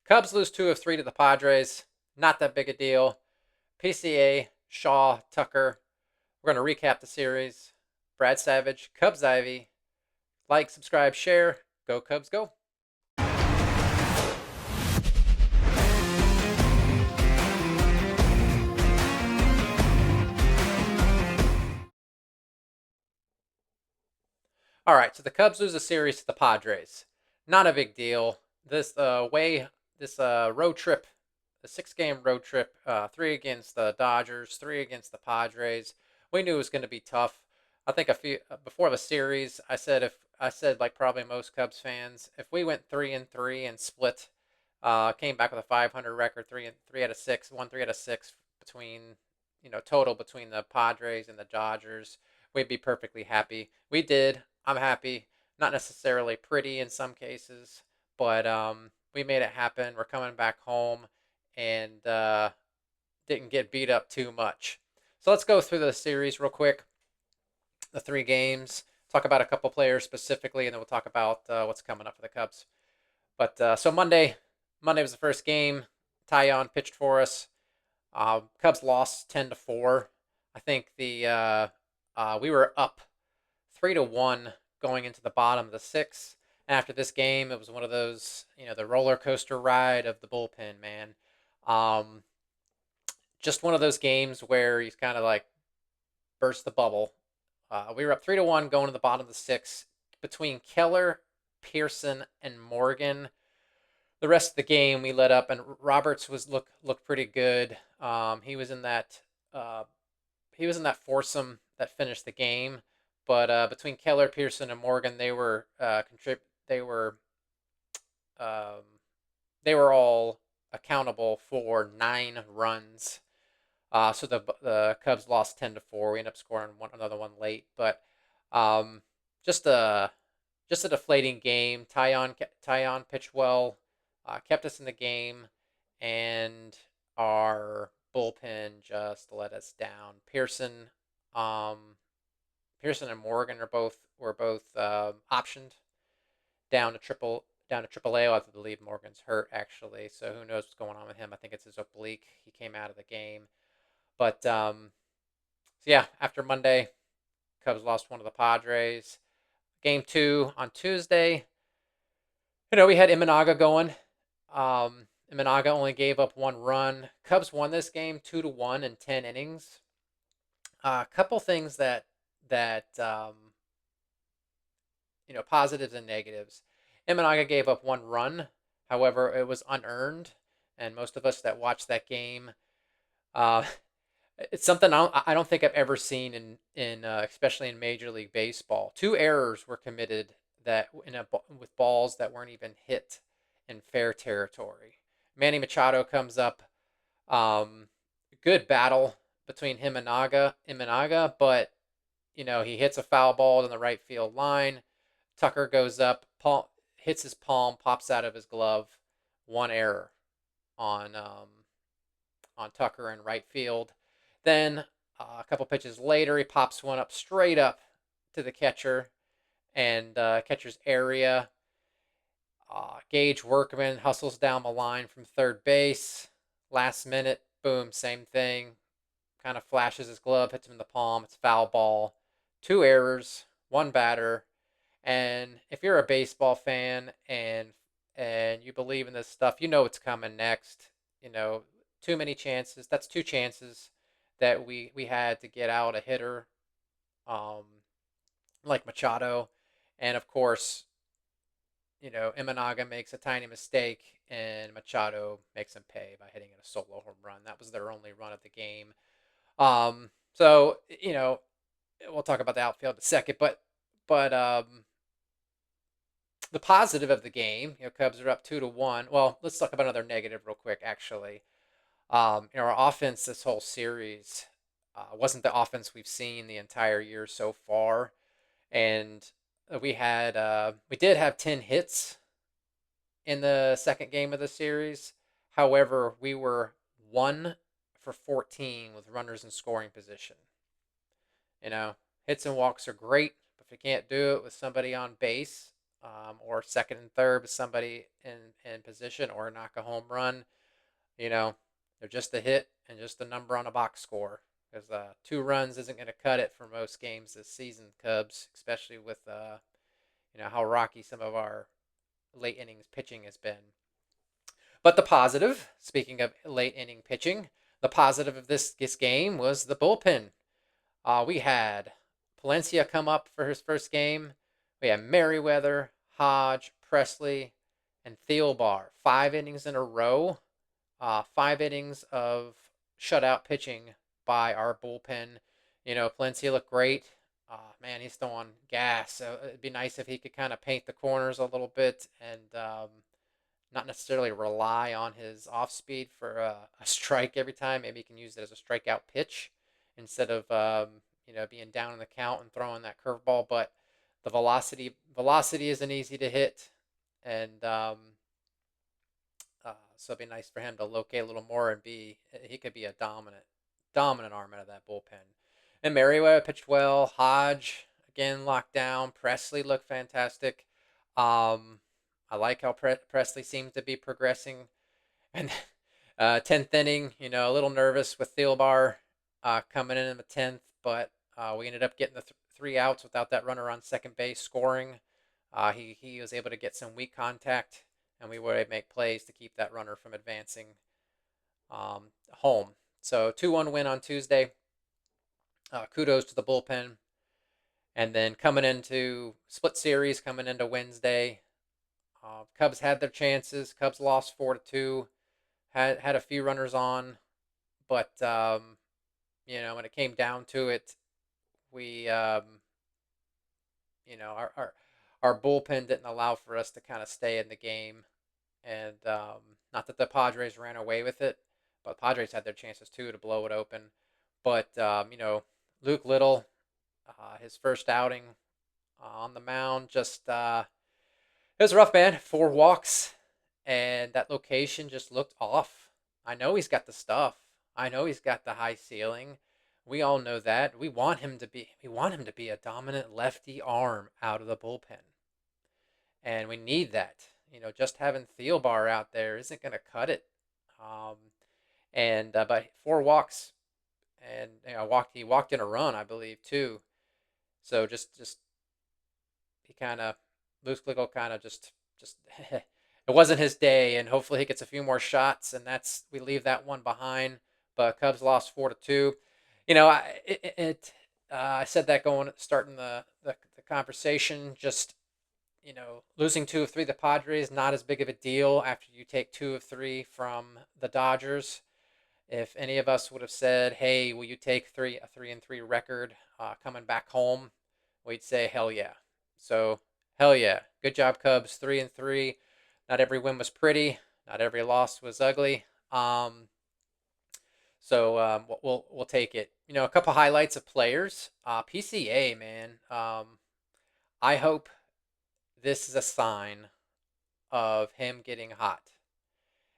Cubs lose 2 of 3 to the Padres. Not that big a deal. PCA, Shaw, Tucker. We're going to recap the series. Brad Savage, Cubs Ivy. Like, subscribe, share. Go Cubs, go. All right, so the Cubs lose a series to the Padres. Not a big deal. This road trip, the 6-game road trip, 3 against the Dodgers, 3 against the Padres. We knew it was going to be tough. I think a few before the series, I said like probably most Cubs fans, if we went 3-3 and split, came back with a 500 record, 3 out of 6, won 3 out of 6 between, total between the Padres and the Dodgers, we'd be perfectly happy. We did. I'm happy. Not necessarily pretty in some cases, but we made it happen. We're coming back home and didn't get beat up too much. So let's go through the series real quick. The 3 games. Talk about a couple players specifically, and then we'll talk about what's coming up for the Cubs. But so Monday was the first game. Tyon pitched for us. Cubs lost 10-4. I think we were up 3-1 going into the bottom of the 6th. After this game, it was one of those, the roller coaster ride of the bullpen, man. Um, just one of those games where you kind of like burst the bubble. We were up 3-1 going to the bottom of the 6th between Keller, Pearson, and Morgan. The rest of the game we let up, and Roberts looked pretty good. Uh, he was in that foursome that finished the game. But between Keller, Pearson, and Morgan, they were um, they were all accountable for 9 runs. So the Cubs lost 10-4. We ended up scoring another one late, but um, just a just a deflating game. Tyon pitched well, kept us in the game, and our bullpen just let us down. Um, Pearson and Morgan were both optioned down to Triple A. I believe Morgan's hurt actually, so who knows what's going on with him? I think it's his oblique. He came out of the game, but so yeah, after Monday, Cubs lost one to the Padres. Game 2 on Tuesday. We had Imanaga going. Imanaga only gave up 1 run. Cubs won this game 2-1 in 10 innings. A couple things that positives and negatives. Imanaga gave up 1 run. However, it was unearned, and most of us that watched that game, uh, it's something I don't think I've ever seen in especially in Major League Baseball. 2 errors were committed with balls that weren't even hit in fair territory. Manny Machado comes up. Um, Good battle between him and Imanaga, but he hits a foul ball in the right field line. Tucker goes up, hits his palm, pops out of his glove. 1 error on Tucker in right field. Then a couple pitches later, he pops one up straight up to the catcher and catcher's area. Gage Workman hustles down the line from third base. Last minute, boom, same thing. Kind of flashes his glove, hits him in the palm. It's foul ball. 2 errors, 1 batter. And if you're a baseball fan and you believe in this stuff, you know what's coming next. Too many chances. That's 2 chances that we had to get out a hitter, um, like Machado, and of course, Imanaga makes a tiny mistake, and Machado makes him pay by hitting a solo home run. That was their only run of the game. So we'll talk about the outfield in a second, but the positive of the game, Cubs are up 2-1. Well, let's talk about another negative real quick. Actually, our offense this whole series wasn't the offense we've seen the entire year so far, and we did have 10 hits in the second game of the series. However, we were 1 for 14 with runners in scoring position. Hits and walks are great, but if you can't do it with somebody on base, or second and third with somebody in position, or knock a home run. You know, they're just a hit and just a number on a box score. Because 2 runs isn't going to cut it for most games this season, Cubs, especially with how rocky some of our late innings pitching has been. But the positive, speaking of late inning pitching, the positive of this game was the bullpen. We had Palencia come up for his first game. We had Merriweather, Hodge, Presley, and Thielbar. 5 innings in a row. 5 innings of shutout pitching by our bullpen. Palencia looked great. Man, he's still on gas. So it'd be nice if he could kind of paint the corners a little bit and not necessarily rely on his off speed for a strike every time. Maybe he can use it as a strikeout pitch instead of being down in the count and throwing that curveball. But the velocity isn't easy to hit, and so it'd be nice for him to locate a little more and he could be a dominant arm out of that bullpen. And Merriweather pitched well. Hodge again locked down. Presley looked fantastic. I like how Presley seems to be progressing. And 10th inning, a little nervous with Thielbar coming in the 10th, but we ended up getting the 3 outs without that runner on second base scoring. He was able to get some weak contact, and we were able to make plays to keep that runner from advancing home. So 2-1 win on Tuesday. Kudos to the bullpen. And then coming into split series, coming into Wednesday, Cubs had their chances. Cubs lost 4-2. Had a few runners on, but when it came down to it, we our bullpen didn't allow for us to kind of stay in the game, and not that the Padres ran away with it, but the Padres had their chances too to blow it open. But Luke Little, his first outing on the mound, just it was rough, man. 4 walks, and that location just looked off. I know he's got the stuff. I know he's got the high ceiling. We all know that. We want him to be a dominant lefty arm out of the bullpen. And we need that. Just having Thielbar out there isn't going to cut it. But 4 walks, and he walked in a run, I believe, too. So just he kind of Luke Little kind of just it wasn't his day, and hopefully he gets a few more shots, and we leave that one behind. But Cubs lost 4-2. I said that starting the conversation. Just losing 2 of 3 the Padres, not as big of a deal after you take 2 of 3 from the Dodgers. If any of us would have said, "Hey, will you take a 3-3 record coming back home?" We'd say, "Hell yeah!" So, hell yeah, good job, Cubs. 3-3. Not every win was pretty. Not every loss was ugly. So we'll take it. A couple highlights of players. PCA, man. I hope this is a sign of him getting hot.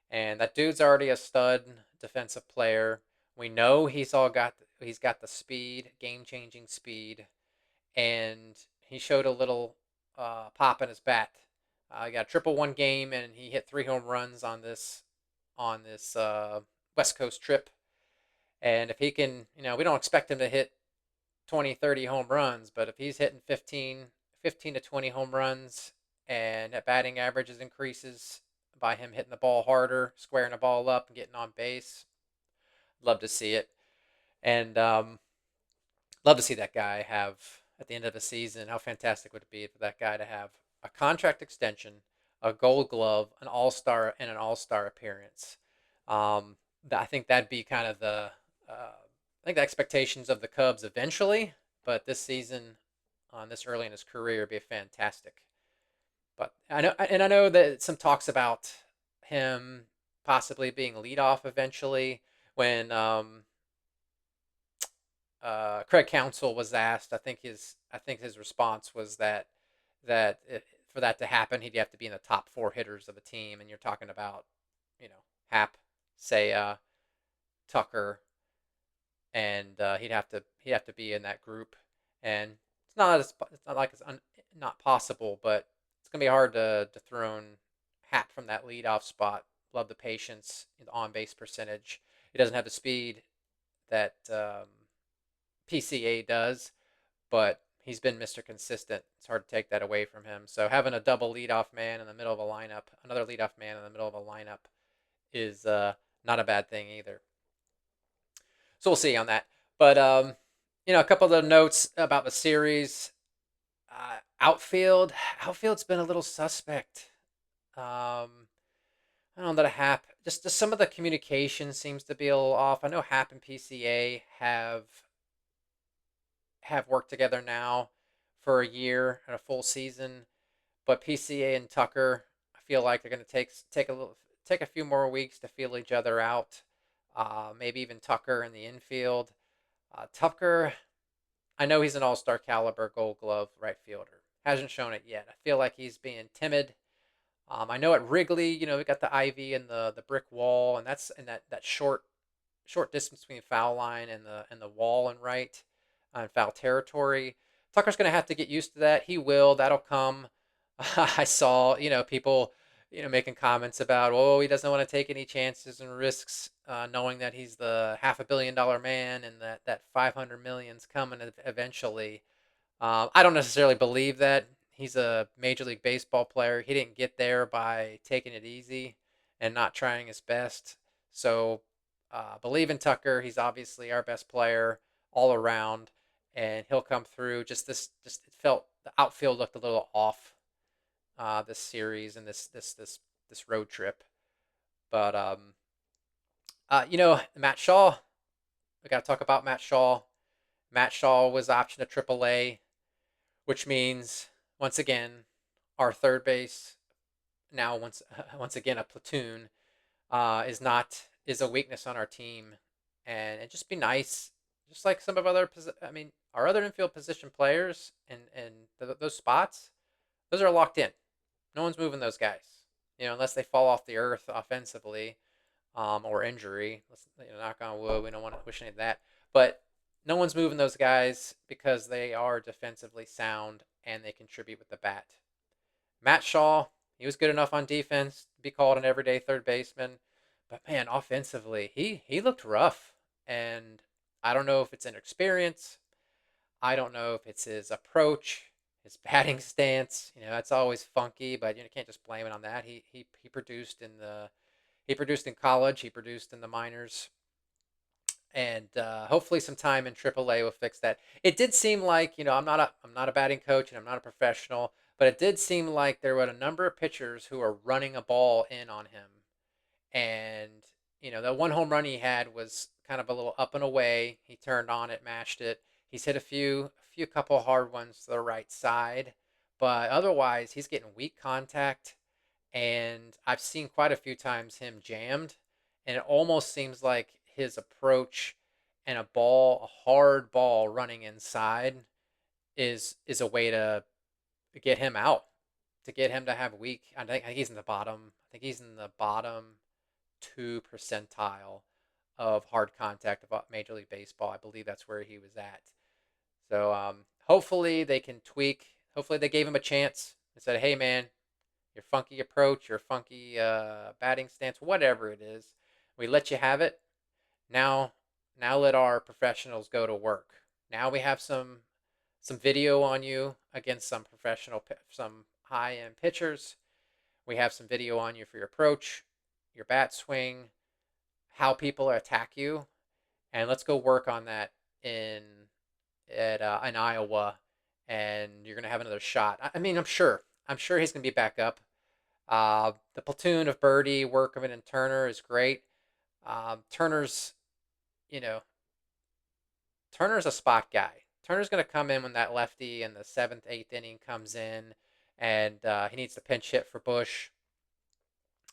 And that dude's already a stud defensive player. We know he's got the speed, game-changing speed, and he showed a little pop in his bat. He got a triple one game, and he hit 3 home runs on this West Coast trip. And if he can, we don't expect him to hit 20, 30 home runs, but if he's hitting 15 to 20 home runs, and that batting averages increases by him hitting the ball harder, squaring the ball up, and getting on base, love to see it. And love to see that guy have, at the end of the season, how fantastic would it be for that guy to have a contract extension, a Gold Glove, an All-Star, and an All-Star appearance. I think that'd be kind of the expectations of the Cubs eventually, but this season, this early in his career, would be fantastic. But I know that some talks about him possibly being leadoff eventually. When Craig Counsell was asked, I think his response was that for that to happen, he'd have to be in the top 4 hitters of the team, and you're talking about Happ, Seiya, Tucker, and he'd have to be in that group. And it's not like it's not possible, but gonna be hard to throw Hat from that leadoff spot. Love the patience, the on base percentage. He doesn't have the speed that PCA does, but he's been Mr. Consistent. It's hard to take that away from him. So having a double leadoff man in the middle of a lineup, another leadoff man in the middle of a lineup, is not a bad thing either. So we'll see on that. But a couple of the notes about the series. Outfield's been a little suspect. I don't know that Hap. Just some of the communication seems to be a little off. I know Hap and PCA have worked together now for a year and a full season, but PCA and Tucker, I feel like they're going to take a few more weeks to feel each other out. Maybe even Tucker in the infield. Tucker, I know he's an all-star caliber Gold Glove right fielder. Hasn't shown it yet. I feel like he's being timid. I know at Wrigley, we got the ivy and the brick wall, and that's in that short distance between foul line and the wall and right on foul territory. Tucker's going to have to get used to that. He will. That'll come. I saw people making comments about, oh, he doesn't want to take any chances and risks, knowing that he's the $500 million man and that 500 million's coming eventually. I don't necessarily believe that. He's a Major League Baseball player. He didn't get there by taking it easy and not trying his best. So believe in Tucker. He's obviously our best player all around, and he'll come through. It felt the outfield looked a little off this series and this road trip. But Matt Shaw. We got to talk about Matt Shaw. Matt Shaw was optioned to AAA, which means once again our third base now once again a platoon is a weakness on our team, and it just be nice, just like some of our other infield position players and those spots, those are locked in. No one's moving those guys, unless they fall off the earth offensively, or injury. Let's knock on wood. We don't want to wish any of that, but no one's moving those guys because they are defensively sound and they contribute with the bat. Matt Shaw, he was good enough on defense to be called an everyday third baseman, but man, offensively, he looked rough, and I don't know if it's inexperience. I don't know if it's his approach, his batting stance. That's always funky, but you can't just blame it on that. He produced he produced in college. He produced in the minors, and hopefully some time in AAA will fix that. It did seem like I'm not a batting coach and I'm not a professional, but it did seem like there were a number of pitchers who are running a ball in on him, and the one home run he had was kind of a little up and away. He turned on it, mashed it. He's hit a couple hard ones to the right side, but otherwise he's getting weak contact, and I've seen quite a few times him jammed, and it almost seems like his approach and a hard ball running inside is a way to get him out, to get him to have weak. I think he's in the bottom. I think he's in the bottom 2 percentile of hard contact of Major League Baseball. I believe that's where he was at. So hopefully they can tweak. Hopefully they gave him a chance and said, "Hey man, your funky approach, your funky batting stance, whatever it is, we let you have it. Now let our professionals go to work. Now we have some video on you against some high end pitchers. We have some video on you for your approach, your bat swing, how people attack you, and let's go work on that in Iowa, and you're gonna have another shot." I mean, I'm sure he's gonna be back up. The platoon of Birdie, Workman, and Turner is great. Turner's, you know, Turner's a spot guy. Turner's going to come in when that lefty in the seventh, eighth inning comes in, and he needs to pinch hit for Bush,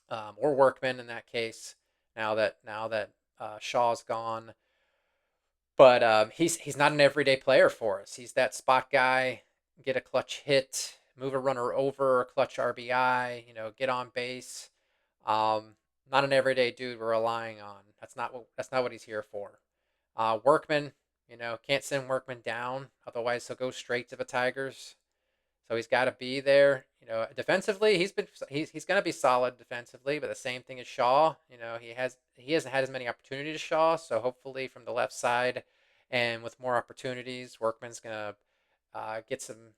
or Workman in that case. Now that Shaw's gone, but he's not an everyday player for us. He's that spot guy, get a clutch hit, move a runner over, clutch RBI, get on base. Not an everyday dude we're relying on. That's not what he's here for. Workman, can't send Workman down, otherwise he'll go straight to the Tigers. So he's got to be there. Defensively, he's going to be solid defensively, but the same thing as Shaw. He hasn't had as many opportunities as Shaw, so hopefully from the left side and with more opportunities, Workman's going to get some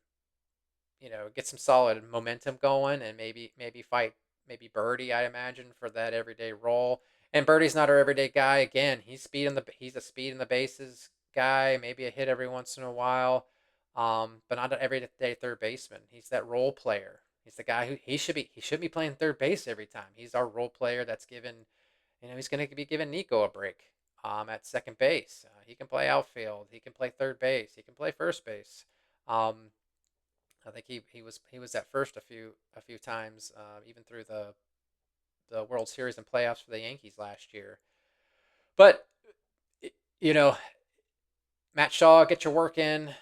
solid momentum going, and maybe fight maybe Birdie, I imagine, for that everyday role. And Birdie's not our everyday guy. Again, he's a speed in the bases guy, maybe a hit every once in a while, but not an everyday third baseman. He's that role player. He's the guy who he should be playing third base every time. He's our role player that's given. He's going to be giving Nico a break at second base. He can play outfield. He can play third base. He can play first base. Um, I think he was at first a few times, even through the World Series and playoffs for the Yankees last year. But you know, Matt Shaw, get your work in.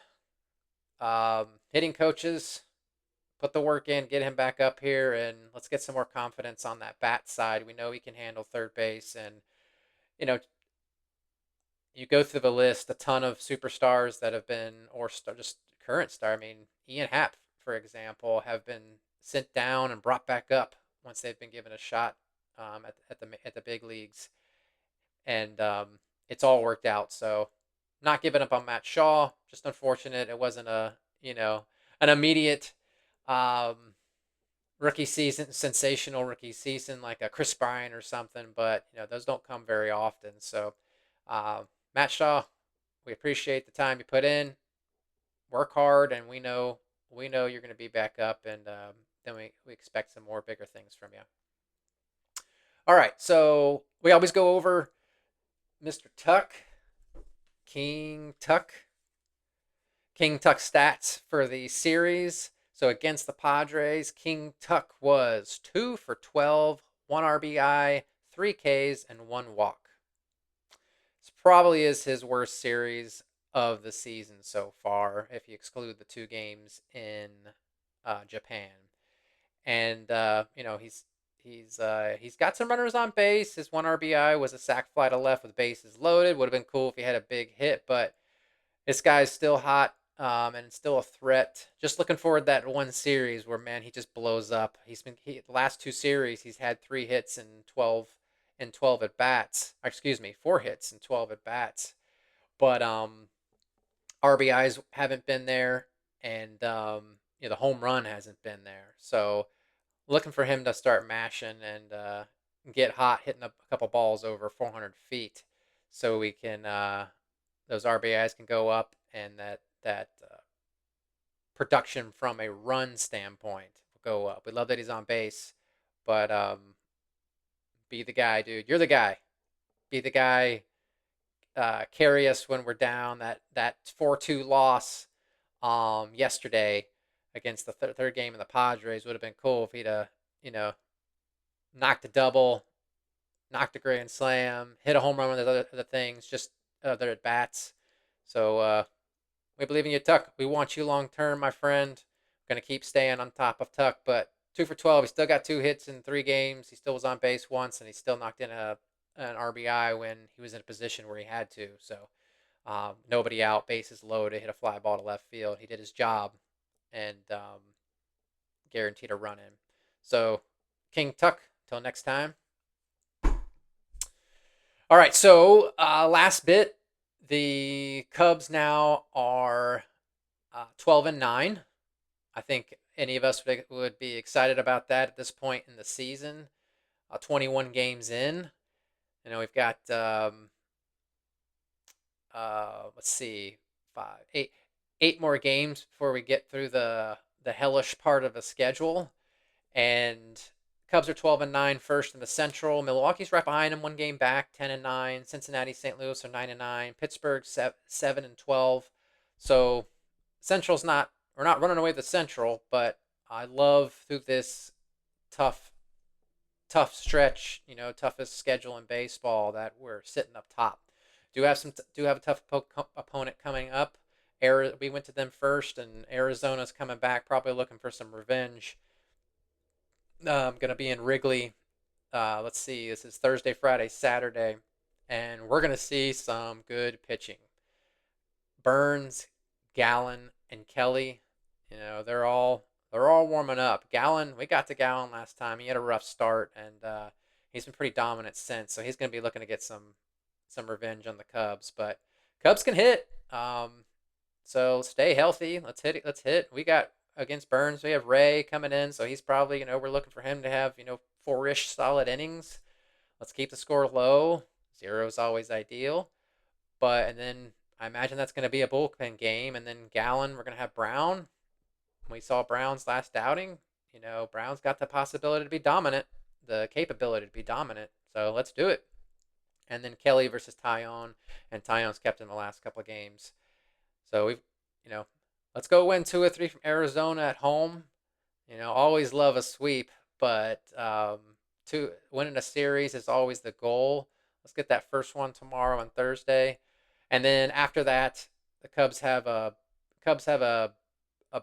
Hitting coaches, put the work in, get him back up here, and let's get some more confidence on that bat side. We know he can handle third base, and you know, you go through the list, a ton of superstars that have been, or just current star. I mean, Ian Happ, for example, have been sent down and brought back up once they've been given a shot at the big leagues, and it's all worked out. So, not giving up on Matt Shaw. Just unfortunate it wasn't an immediate um, rookie season, sensational rookie season like a Chris Bryant or something. But those don't come very often. So, uh, Matt Shaw, we appreciate the time you put in. Work hard, and we know you're going to be back up, and then we expect some more bigger things from you. All right, so we always go over Mr. Tuck, King Tuck, King Tuck stats for the series. So against the Padres, King Tuck was 2 for 12, 1 RBI, 3 Ks, and 1 walk. This probably is his worst series of the season so far, if you exclude the 2 games in Japan. And he's got some runners on base. His 1 RBI was a sac fly to left with bases loaded. Would have been cool if he had a big hit, but this guy's still hot, and still a threat. Just looking forward to that one series where, man, he just blows up. The last 2 series he's had 3 hits and 12 at bats. Excuse me, 4 hits and 12 at bats. But RBIs haven't been there, and the home run hasn't been there. So looking for him to start mashing and get hot, hitting a couple balls over 400 feet, so we can those RBIs can go up, and that production from a run standpoint will go up. We love that he's on base, but be the guy, dude. You're the guy. Be the guy. Carry us when we're down. That 4-2 loss yesterday against the third game of the Padres would have been cool if he'd knocked a double, knocked a grand slam, hit a home run with other things, just other at bats. So we believe in you, Tuck. We want you long term, my friend. Going to keep staying on top of Tuck, but 2 for 12. He still got 2 hits in 3 games. He still was on base once, and he still knocked in an RBI when he was in a position where he had to. So nobody out, bases loaded, hit a fly ball to left field. He did his job and guaranteed a run in. So King Tuck, till next time. All right, so last bit. The Cubs now are 12-9. I think any of us would be excited about that at this point in the season. 21 games in. We've got let's see, 8 more games before we get through the hellish part of the schedule, and Cubs are 12-9, first in the Central. Milwaukee's right behind them, 1 game back, 10-9. Cincinnati, St. Louis are 9-9. Pittsburgh 7-12. So we're not running away with the Central, but I love through this tough stretch, toughest schedule in baseball, that we're sitting up top. Do have a tough opponent coming up. We went to them first, and Arizona's coming back, probably looking for some revenge. I'm going to be in Wrigley. Let's see. This is Thursday, Friday, Saturday, and we're going to see some good pitching. Burns, Gallen, and Kelly They're all warming up. Gallen, we got to Gallen last time. He had a rough start, and he's been pretty dominant since. So he's going to be looking to get some revenge on the Cubs. But Cubs can hit. So stay healthy. Let's hit it. Let's hit. We got against Burns. We have Ray coming in, so he's probably we're looking for him to have four-ish solid innings. Let's keep the score low. 0 is always ideal. And then I imagine that's going to be a bullpen game. And then Gallen, we're going to have Brown. We saw Brown's last outing. Brown's got the possibility to be dominant, the capability to be dominant. So let's do it. And then Kelly versus Tyone, and Tyone's kept in the last couple of games. So let's go win 2 or 3 from Arizona at home. Always love a sweep, but winning a series is always the goal. Let's get that first one tomorrow on Thursday, and then after that, the Cubs have a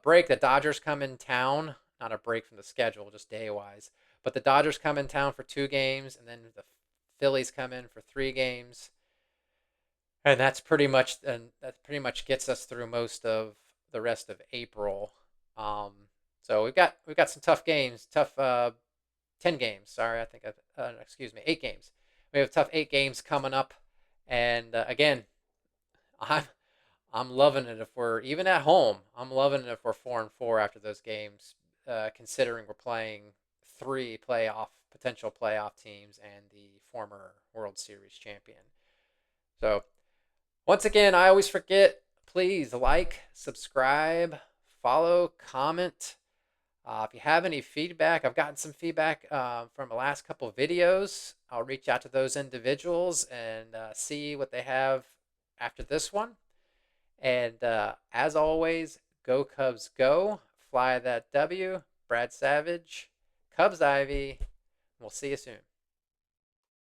break. The Dodgers come in town, not a break from the schedule, just day wise. But the Dodgers come in town for 2 games, and then the Phillies come in for 3 games, and that pretty much gets us through most of the rest of April. So we've got some tough games, tough 10 games. Sorry, I think excuse me, 8 games. We have tough 8 games coming up, and again, I'm I'm loving it if we're even at home. I'm loving it if we're 4-4 after those games, considering we're playing 3 potential playoff teams and the former World Series champion. So once again, I always forget. Please like, subscribe, follow, comment. If you have any feedback, I've gotten some feedback from the last couple of videos. I'll reach out to those individuals and see what they have after this one. And as always, go Cubs go. Fly that W. Brad Savage, Cubs Ivy. We'll see you soon.